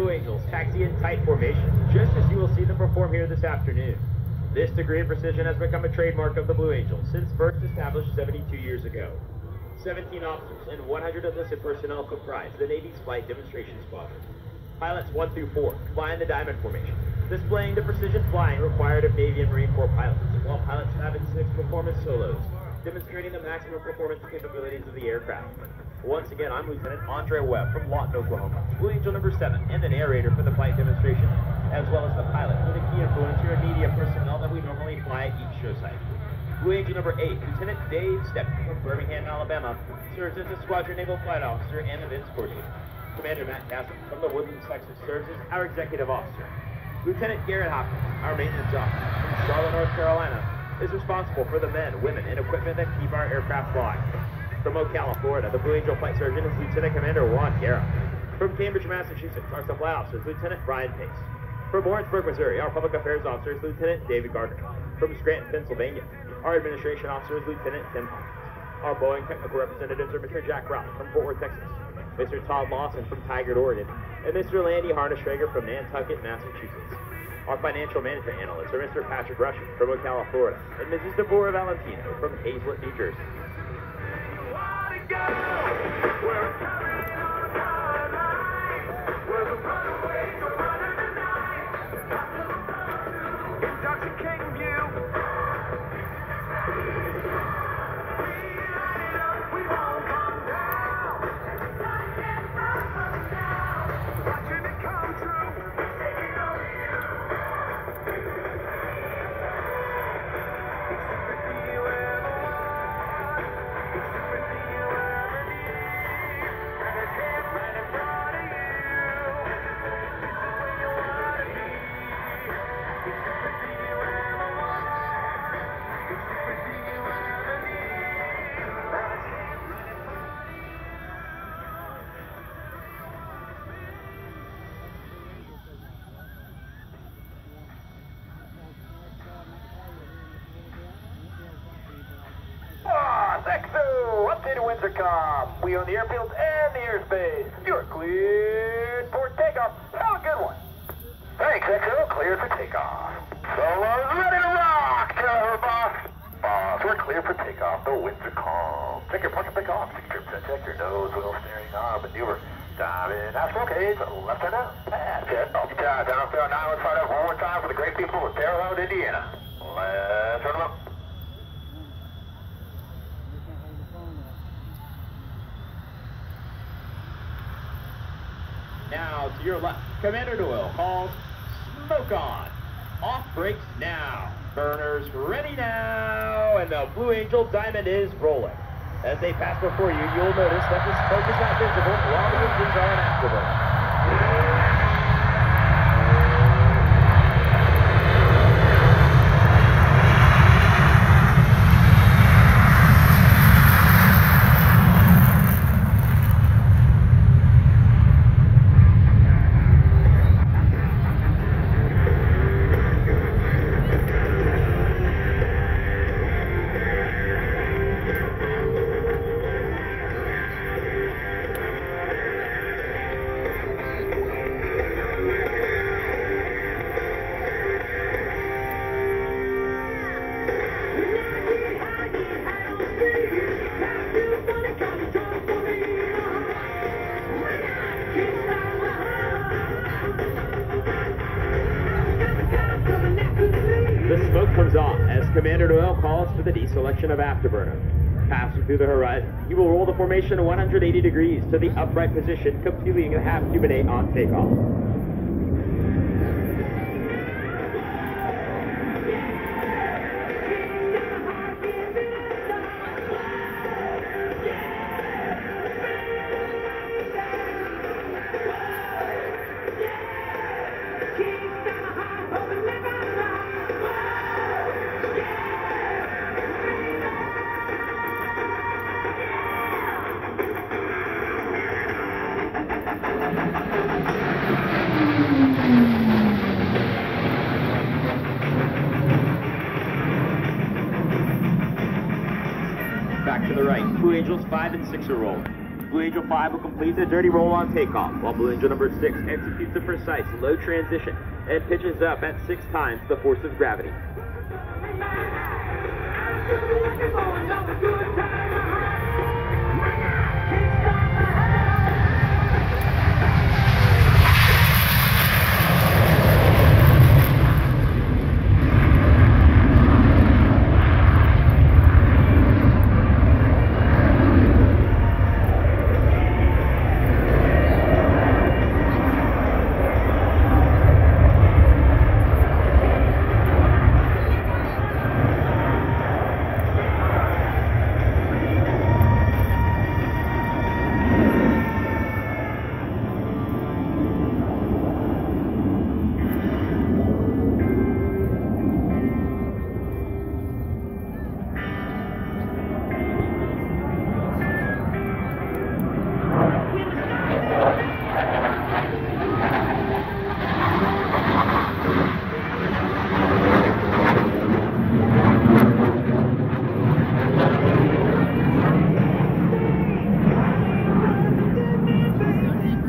Blue Angels taxi in tight formation, just as you will see them perform here this afternoon. This degree of precision has become a trademark of the Blue Angels since first established 72 years ago. 17 officers and 100 enlisted personnel comprise the Navy's Flight Demonstration Squadron. Pilots 1 through 4 fly in the diamond formation, displaying the precision flying required of Navy and Marine Corps pilots, while pilots have in 6 performance solos, demonstrating the maximum performance capabilities of the aircraft. Once again, I'm Lieutenant Andre Webb from Lawton, Oklahoma, Blue Angel number 7, and the narrator for the flight demonstration, as well as the pilot for the key influencer and media personnel that we normally fly at each show site. Blue Angel number 8, Lieutenant Dave Stepp from Birmingham, Alabama, serves as a Squadron Naval Flight Officer and Events Coordinator. Commander Matt Castle from the Woodlands, Texas, serves as our Executive Officer. Lieutenant Garrett Hopkins, our Maintenance Officer from Charlotte, North Carolina, is responsible for the men, women, and equipment that keep our aircraft flying. From Ocala, Florida, the Blue Angel Flight Surgeon is Lieutenant Commander Juan Guerra. From Cambridge, Massachusetts, our Supply Officer is Lieutenant Brian Pace. From Lawrenceburg, Missouri, our Public Affairs Officer is Lieutenant David Gardner. From Scranton, Pennsylvania, our Administration Officer is Lieutenant Tim Hopkins. Our Boeing Technical Representatives are Mr. Jack Ralph from Fort Worth, Texas, Mr. Todd Lawson from Tigard, Oregon, and Mr. Landy Harnischrager from Nantucket, Massachusetts. Our Financial Management Analysts are Mr. Patrick Russian from Ocala, Florida, and Mrs. Deborah Valentino from Hazlet, New Jersey. We own the airfields and the airspace. You're cleared for takeoff. Have a good one. Thanks, XO. Cleared for takeoff. Solo's ready to rock. Tell her, boss. Boss, we're clear for takeoff. The winds are calm. Take your punch and pick off. Check your nose, wheel steering on. Maneuver. Dive in. Now, okay. Left turn out. Pass. Jet. Off your time. Down, fair. Now, let's find out one more time for the great people of Terre Haute, Indiana. Let's turn them up. Now to your left, Commander Doyle calls smoke on. Off brakes now. Burners ready now. And the Blue Angel Diamond is rolling. As they pass before you, you'll notice that the smoke is not visible while the engines are in afterburner. The smoke comes off as Commander Doyle calls for the deselection of afterburner. Passing through the horizon, he will roll the formation 180 degrees to the upright position, completing a half Cuban 8 on takeoff. Back to the right, Blue Angels 5 and 6 are rolling. Blue Angel 5 will complete the dirty roll on takeoff, while Blue Angel number 6 executes a precise low transition and pitches up at 6 times the force of gravity.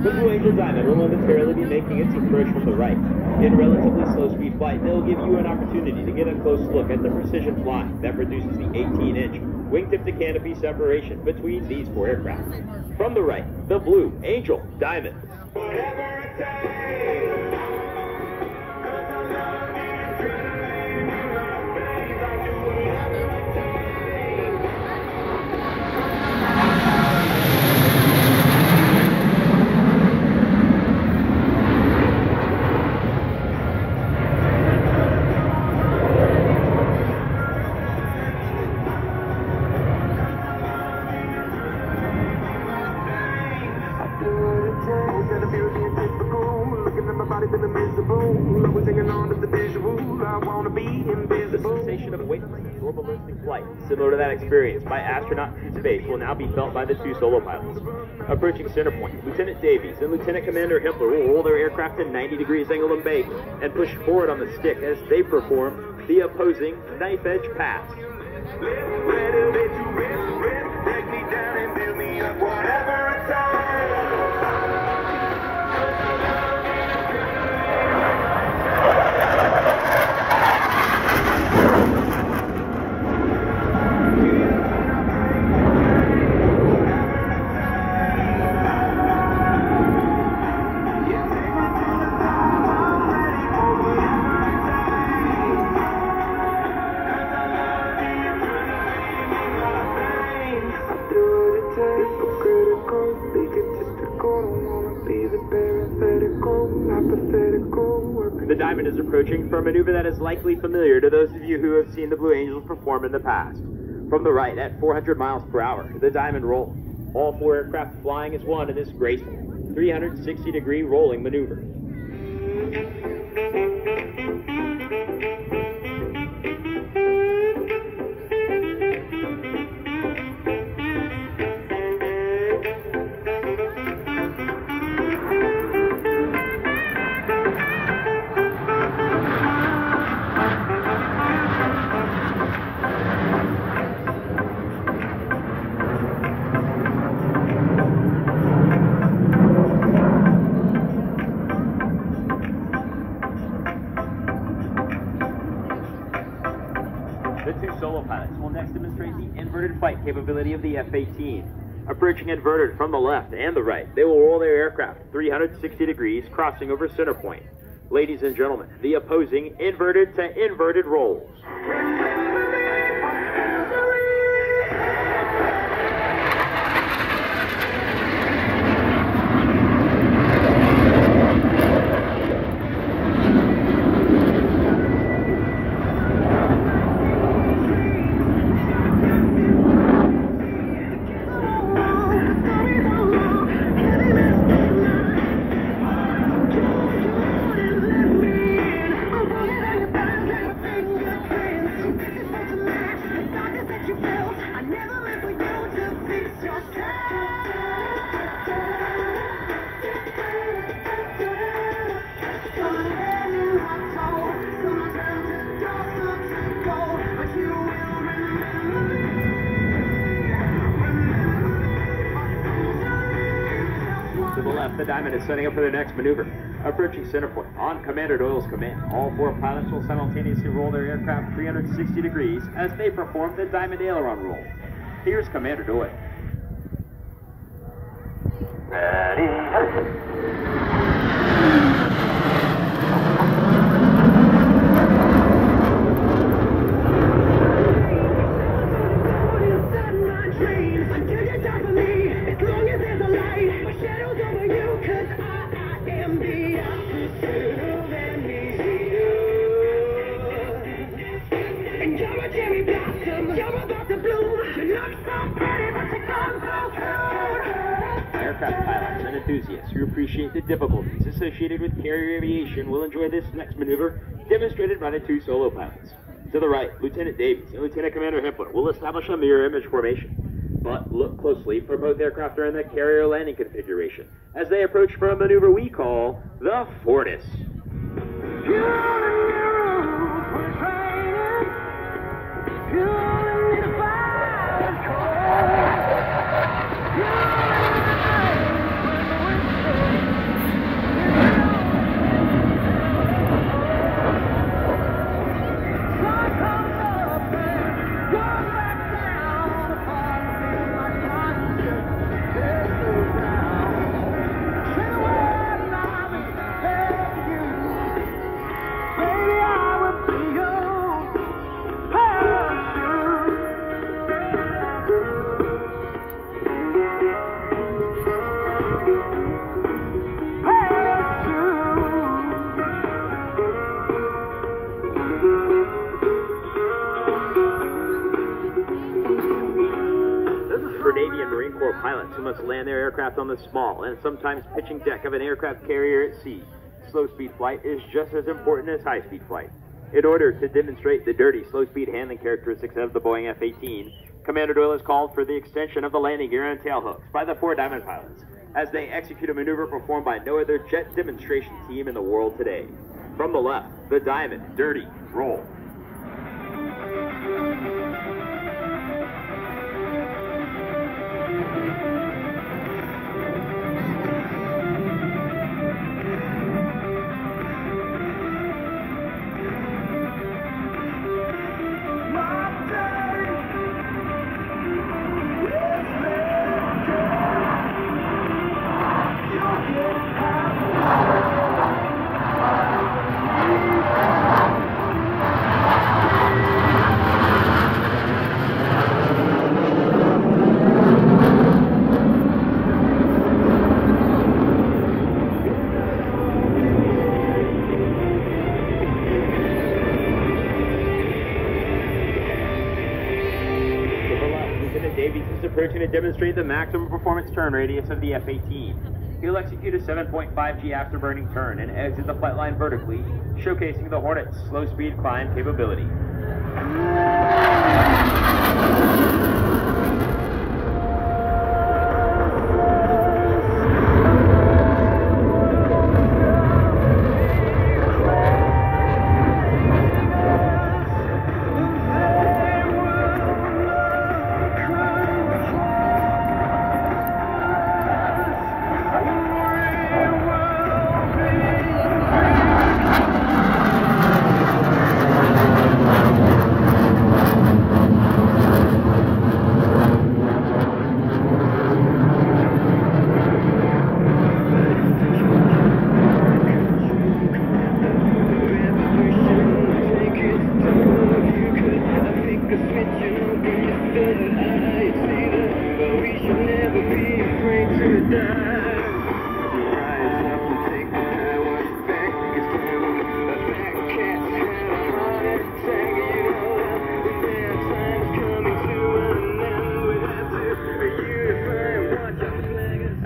The Blue Angel Diamond will momentarily be making its approach from the right. In relatively slow-speed flight, they'll give you an opportunity to get a close look at the precision flying that produces the 18-inch wingtip to canopy separation between these 4 aircraft. From the right, the Blue Angel Diamond. The sensation of weightlessness or ballistic flight, similar to that experienced by astronauts in space, will now be felt by the 2 solo pilots. Approaching center point, Lieutenant Davies and Lieutenant Commander Himpler will roll their aircraft to 90 degrees angle and bake and push forward on the stick as they perform the opposing knife edge pass. The Diamond is approaching for a maneuver that is likely familiar to those of you who have seen the Blue Angels perform in the past. From the right, at 400 miles per hour, the Diamond rolls. All 4 aircraft flying as one in this graceful 360-degree rolling maneuver. The 2 solo pilots will next demonstrate the inverted flight capability of the F-18. Approaching inverted from the left and the right, they will roll their aircraft 360 degrees, crossing over center point. Ladies and gentlemen, the opposing inverted to inverted rolls. the Diamond is setting up for their next maneuver. Approaching center point, on Commander Doyle's command, all 4 pilots will simultaneously roll their aircraft 360 degrees as they perform the Diamond aileron roll. Here's Commander Doyle. Ready. Aircraft pilots and enthusiasts who appreciate the difficulties associated with carrier aviation will enjoy this next maneuver, demonstrated by the 2 solo pilots. To the right, Lieutenant Davies and Lieutenant Commander Himpler will establish a mirror image formation. But look closely, for both aircraft are in the carrier landing configuration as they approach for a maneuver we call the Fortis. Pilots who must land their aircraft on the small and sometimes pitching deck of an aircraft carrier at sea. Slow-speed flight is just as important as high-speed flight. In order to demonstrate the dirty, slow-speed handling characteristics of the Boeing F-18, Commander Doyle has called for the extension of the landing gear and tailhooks by the 4 Diamond pilots as they execute a maneuver performed by no other jet demonstration team in the world today. From the left, the Diamond, dirty, roll. Approaching to demonstrate the maximum performance turn radius of the F-18. He'll execute a 7.5G afterburning turn and exit the flight line vertically, showcasing the Hornet's slow-speed climb capability.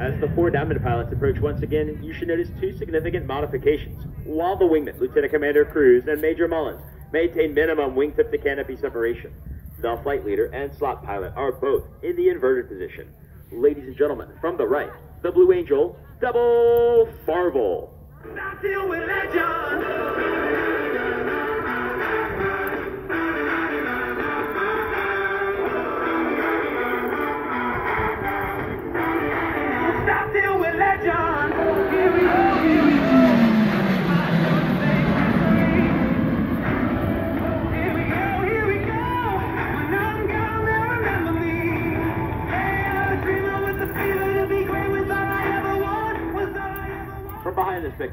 As the 4 Diamond pilots approach once again, you should notice 2 significant modifications. While the wingman, Lieutenant Commander Cruz and Major Mullins, maintain minimum wingtip to canopy separation, the flight leader and slot pilot are both in the inverted position. Ladies and gentlemen, from the right, the Blue Angel, Double Farvel. Stop dealing with legend! Stop dealing with legend!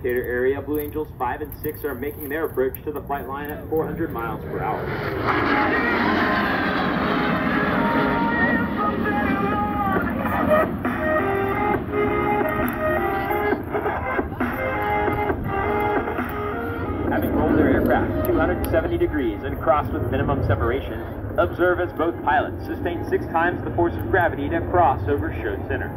indicator area, Blue Angels 5 and 6 are making their approach to the flight line at 400 miles per hour. Having rolled their aircraft 270 degrees and crossed with minimum separation, observe as both pilots sustain 6 times the force of gravity to cross over show center.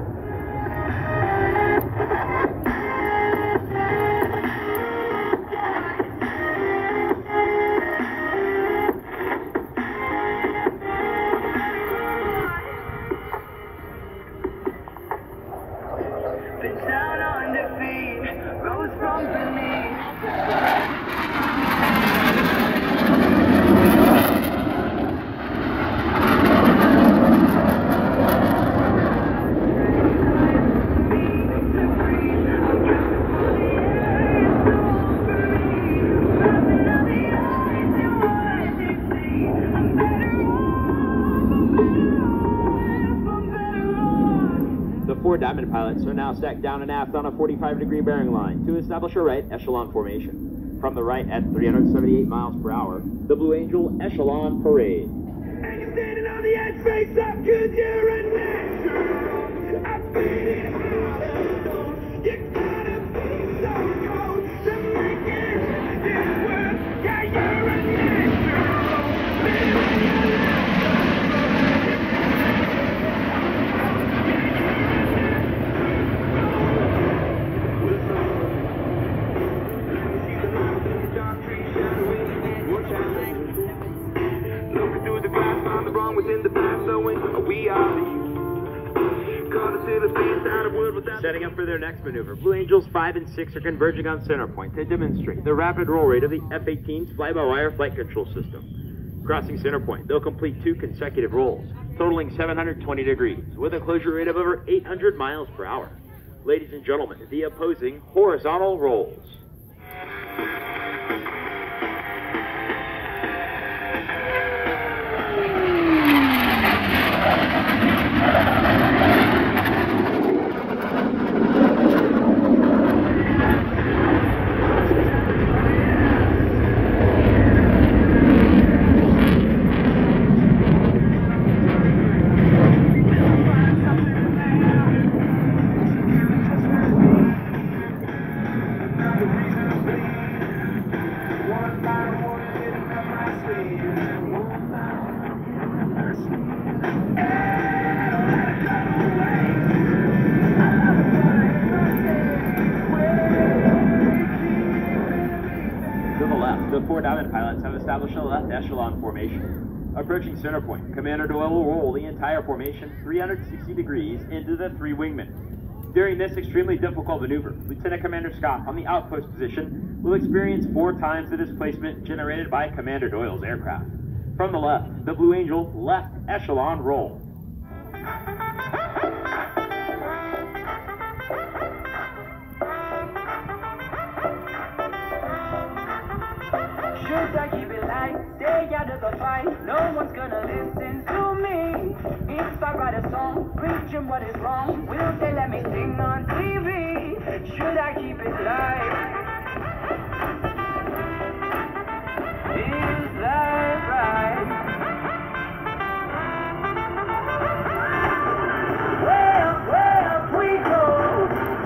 The sound on defeat rose from beneath. The 4 Diamond pilots are now stacked down and aft on a 45-degree bearing line to establish a right echelon formation. From the right at 378 miles per hour, the Blue Angel Echelon Parade. And you're standing on the edge, face up, 'cause you're a natural. I feel it all. You gotta be so cold to make it in this world. Yeah, you're a natural. Living your life. Looking through the glass, found the wrong within the past, knowing we are caught us in a space out of wood without. Setting up for their next maneuver, Blue Angels 5 and 6 are converging on center point to demonstrate the rapid roll rate of the F-18's fly-by-wire flight control system. Crossing center point, they'll complete 2 consecutive rolls, totaling 720 degrees, with a closure rate of over 800 miles per hour. Ladies and gentlemen, the opposing horizontal rolls. The 4 Diamond pilots have established a left echelon formation. Approaching center point, Commander Doyle will roll the entire formation 360 degrees into the 3 wingmen. During this extremely difficult maneuver, Lieutenant Commander Scott on the outpost position will experience 4 times the displacement generated by Commander Doyle's aircraft. From the left, the Blue Angel left echelon roll. Should I keep it light? Stay out of the fight. No one's gonna listen to me. If I write a song, preaching what is wrong, will they let me sing on TV? Should I keep it light? Is that right? Well, we go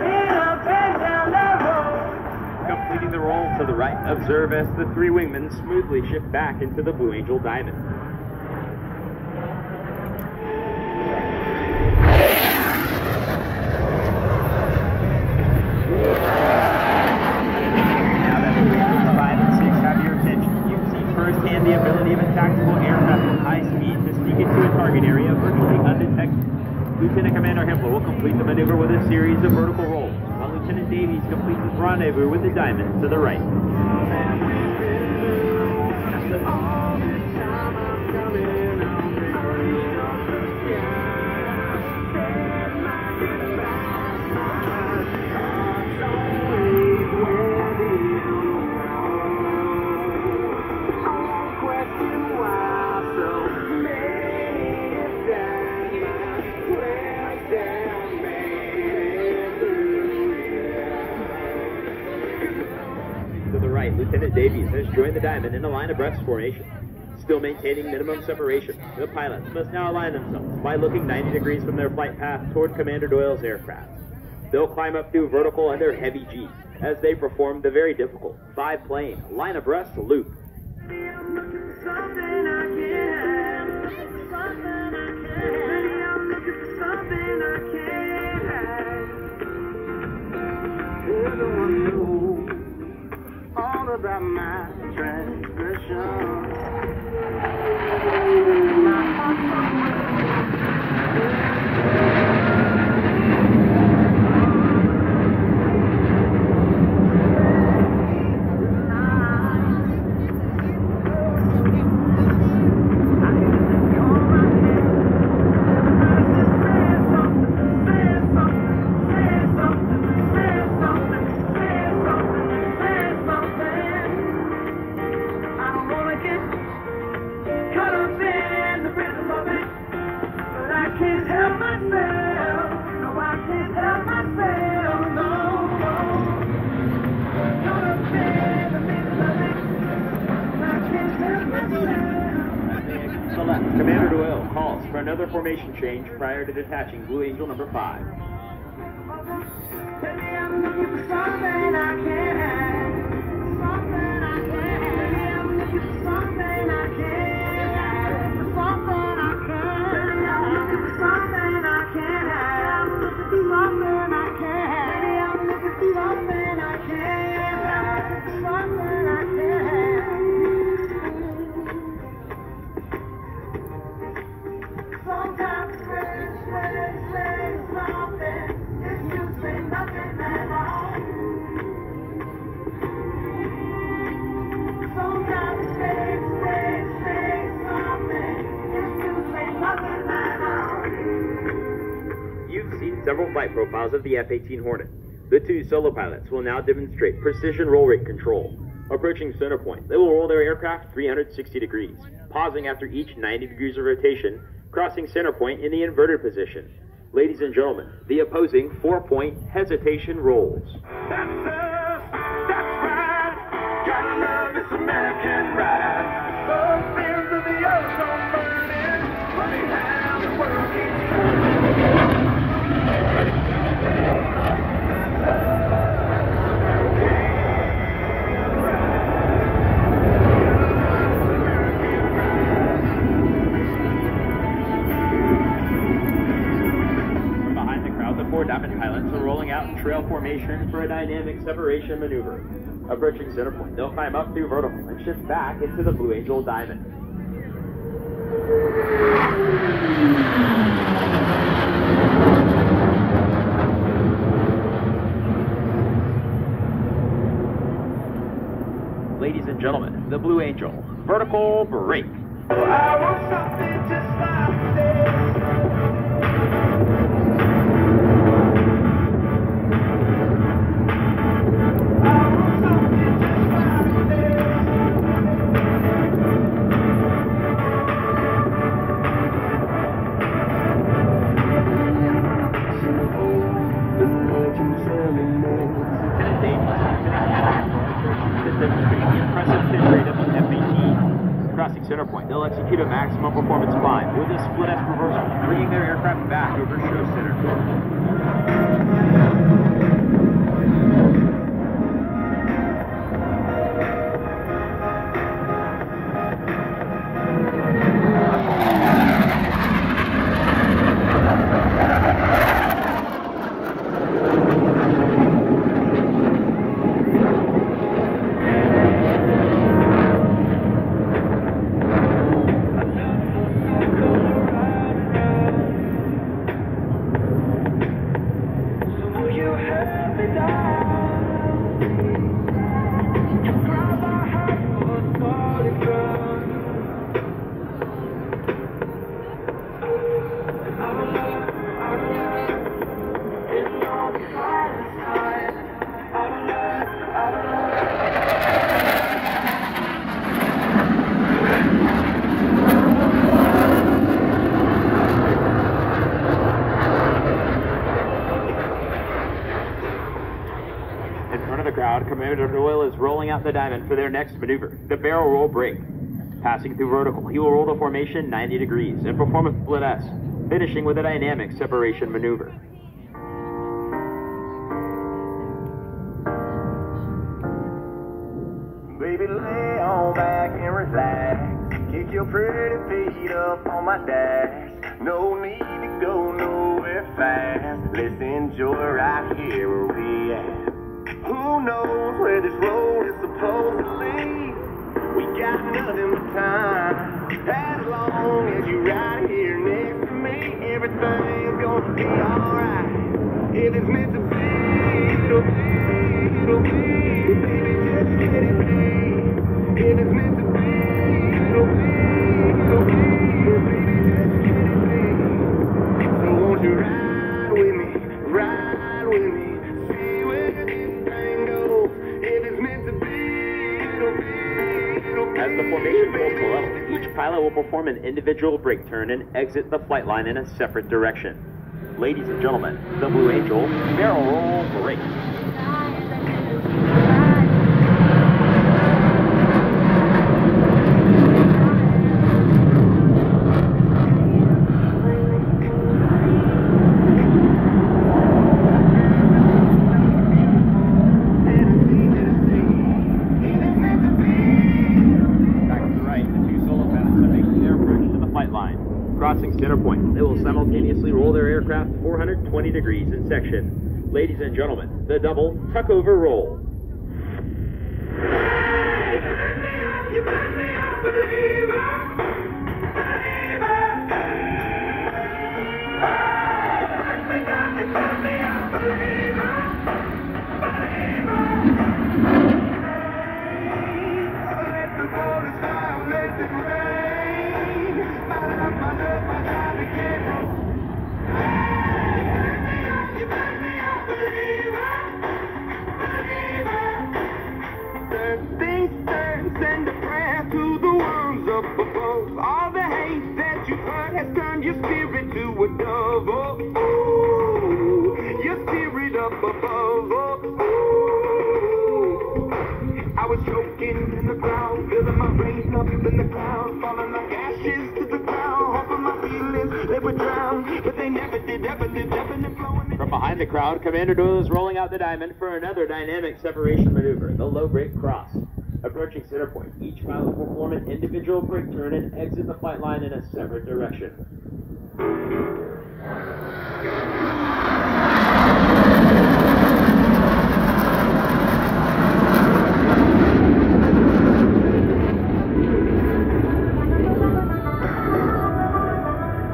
in up and down the road. Completing the roll to the right, observe as the 3 wingmen smoothly shift back into the Blue Angel Diamond. Now that the Blue Angels 5 and 6 have your attention, you see firsthand the ability of a tactical aircraft at high speed to sneak into a target area virtually undetected. Lieutenant Commander Hempler will complete the maneuver with a series of vertical rolls, while Lieutenant Davies completes his rendezvous with the Diamond to the right. Lieutenant Davies has joined the diamond in a line abreast formation. Still maintaining minimum separation, the pilots must now align themselves by looking 90 degrees from their flight path toward Commander Doyle's aircraft. They'll climb up through vertical under heavy G as they perform the very difficult 5-plane line abreast loop. Everyone knows all about my transgression. My Commander Doyle calls for another formation change prior to detaching Blue Angel number 5. You've seen several flight profiles of the F-18 Hornet. The two solo pilots will now demonstrate precision roll rate control. Approaching center point, they will roll their aircraft 360 degrees, pausing after each 90 degrees of rotation, crossing center point in the inverted position. Ladies and gentlemen, the opposing 4-point hesitation rolls. That's us, that's right. Gotta love this American ride. Both ends of the ozone burning, running down the world keeps turning. Behind the crowd, the 4 diamond pilots are rolling out in trail formation for a dynamic separation maneuver. Approaching center point, they'll climb up through vertical and shift back into the Blue Angel diamond. Ladies and gentlemen, the Blue Angel, vertical break. I want something just like this. Crossing center point, they'll execute a maximum performance climb with a split S reversal, bringing their aircraft back over show center. Commander Doyle is rolling out the diamond for their next maneuver, the barrel roll break. Passing through vertical, he will roll the formation 90 degrees and perform a split S, finishing with a dynamic separation maneuver. Baby, lay on back and relax. Kick your pretty feet up on my dash. No need to go nowhere fast. Let's enjoy right here where we at. Who knows where this road is supposed to lead? We got nothing but time. As long as you're right here next to me, everything's gonna be alright. If it's meant to be, it'll be, it'll be. Baby, just let it be. If it's meant to be, it'll be, it'll be. Baby, just let it be. So won't you ride with me, ride with me, see where this thing goes. If it's meant to be, it'll be, it'll be. As the formation pulls to level, each pilot will perform an individual brake turn and exit the flight line in a separate direction. Ladies and gentlemen, the Blue Angel barrel roll brake. Crossing center point, they will simultaneously roll their aircraft 420 degrees in section. Ladies and gentlemen, the double tuck-over roll. Send a prayer to the worms up above. All the hate that you've heard has turned your spirit to a dove. Oh, ooh, your spirit up above. Oh, ooh. I was choking in the crowd, feeling my brain up in the cloud, falling like ashes to the ground, hoping my feelings they would drown, but they never did, ever did, ever did, flowing. From behind the crowd, Commander Doyle is rolling out the diamond for another dynamic separation maneuver, the low brake cross. Approaching center point, each pilot will perform an individual brake turn and exit the flight line in a separate direction.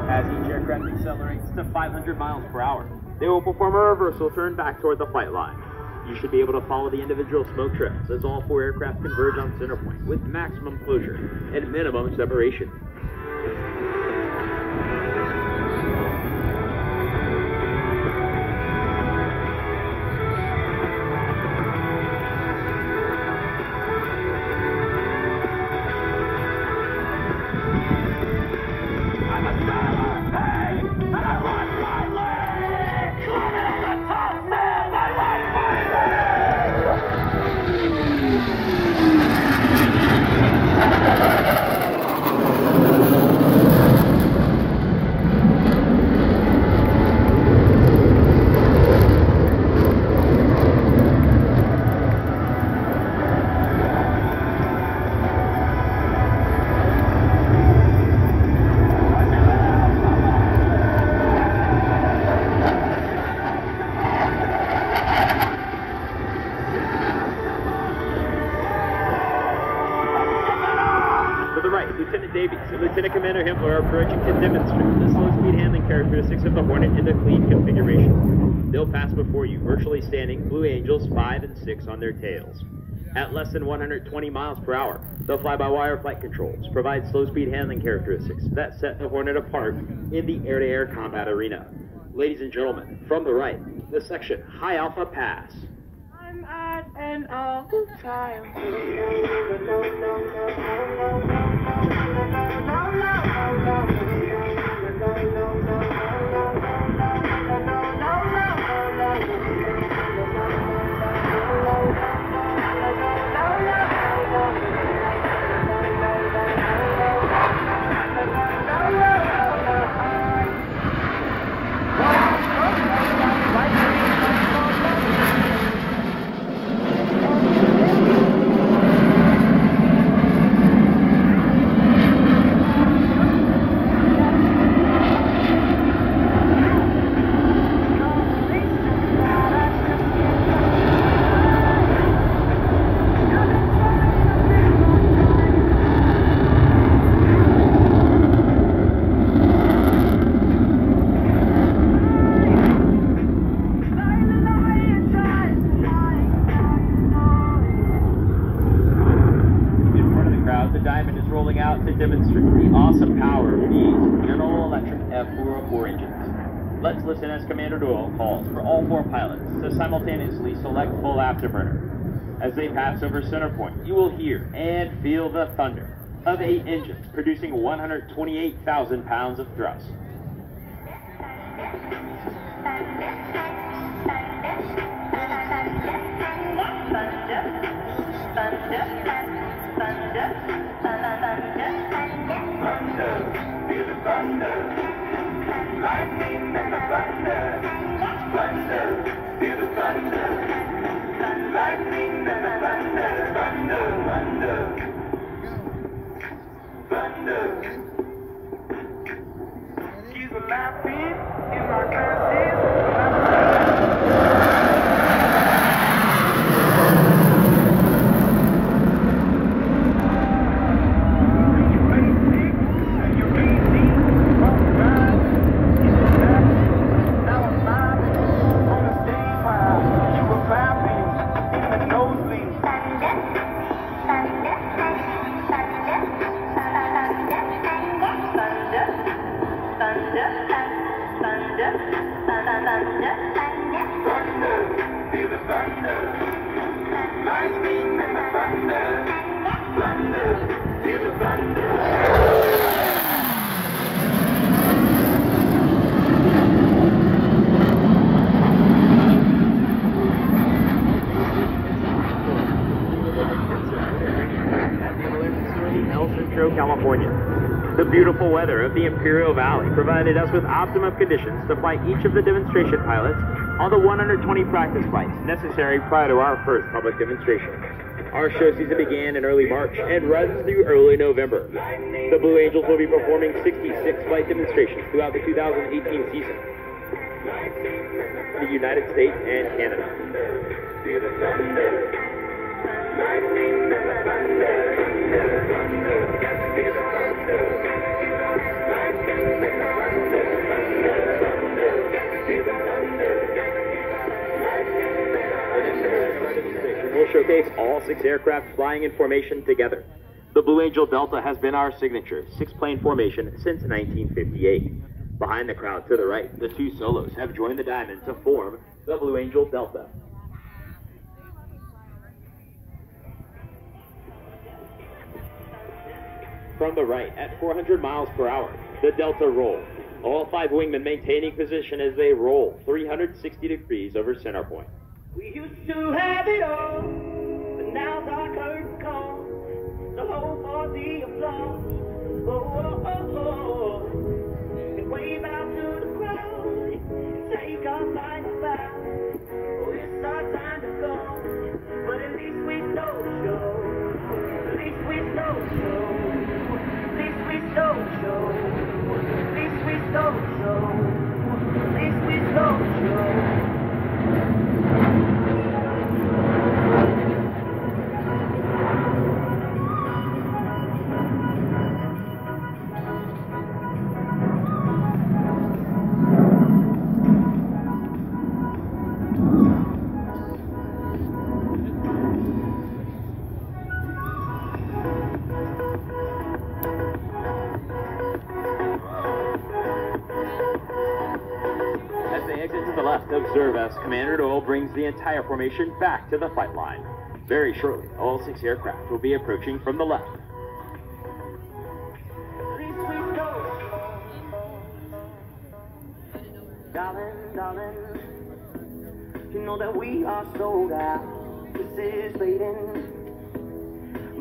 As each aircraft accelerates to 500 miles per hour, they will perform a reversal turn back toward the flight line. You should be able to follow the individual smoke trails as all four aircraft converge on center point with maximum closure and minimum separation. Lieutenant Commander Himmler are approaching to demonstrate the slow-speed handling characteristics of the Hornet in the clean configuration. They'll pass before you, virtually standing Blue Angels 5 and 6 on their tails. At less than 120 miles per hour, the fly-by-wire flight controls provide slow-speed handling characteristics that set the Hornet apart in the air-to-air combat arena. Ladies and gentlemen, from the right, the section High Alpha Pass. I'm at an awful time. crowd, the Diamond is rolling out to demonstrate the awesome power of these General Electric F404 engines. Let's listen as Commander Doyle calls for all 4 pilots to simultaneously select full afterburner. As they pass over center point, you will hear and feel the thunder of 8 engines producing 128,000 pounds of thrust. She's a laughing in my classes. California. The beautiful weather of the Imperial Valley provided us with optimum conditions to fly each of the demonstration pilots on the 120 practice flights necessary prior to our first public demonstration. Our show season began in early March and runs through early November. The Blue Angels will be performing 66 flight demonstrations throughout the 2018 season in the United States and Canada. We'll showcase all 6 aircraft flying in formation together. The Blue Angel Delta has been our signature 6-plane formation since 1958. Behind the crowd to the right, the 2 solos have joined the Diamond to form the Blue Angel Delta. From the right, at 400 miles per hour, the Delta rolls. All 5 wingmen maintaining position as they roll 360 degrees over center point. We used to have it all, but now our curtain calls. The hope for the applause. Oh, oh, oh, oh. And wave out to the crowd. Take our final bow. Oh, it's our time to go. But at least we know show. At least we know show. At least we know show. At least we know show. At least we know show. Observe as Commander Doyle brings the entire formation back to the flight line. Very shortly, all 6 aircraft will be approaching from the left. Darling, darling, you know that we are sold out. This is fading,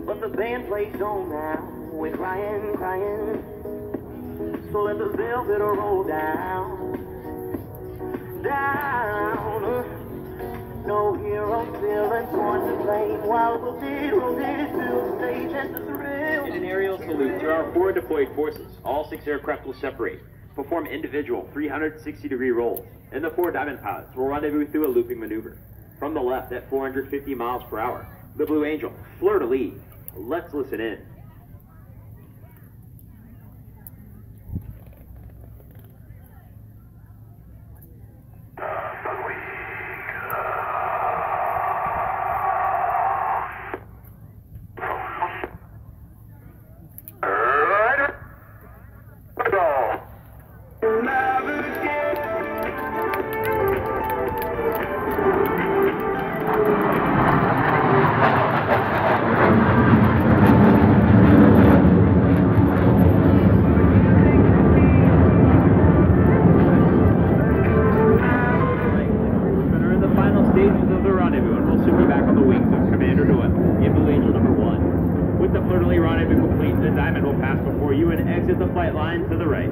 but the band plays on now. We're crying, crying, so let the velvet roll down. Down, no heroes, villains, born to play, while the heroes fill the stage and the thrill. In an aerial salute to our 4 deployed forces, all 6 aircraft will separate, perform individual 360-degree rolls, and the 4 Diamond pilots will rendezvous through a looping maneuver. From the left at 450 miles per hour, the Blue Angel, fleur de lis. Let's listen in. Disorderly rendezvous complete. The diamond will pass before you and exit the flight line to the right.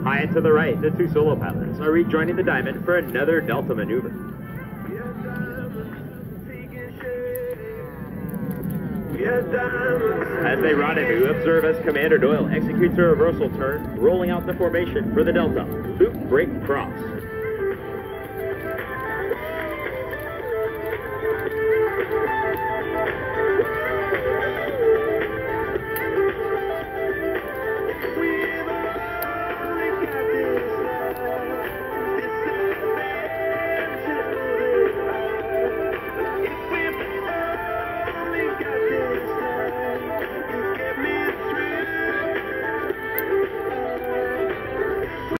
High and to the right, the two solo pilots are rejoining the diamond for another Delta maneuver. As they rendezvous, observe as Commander Doyle executes a reversal turn, rolling out the formation for the Delta. Loop, break, cross.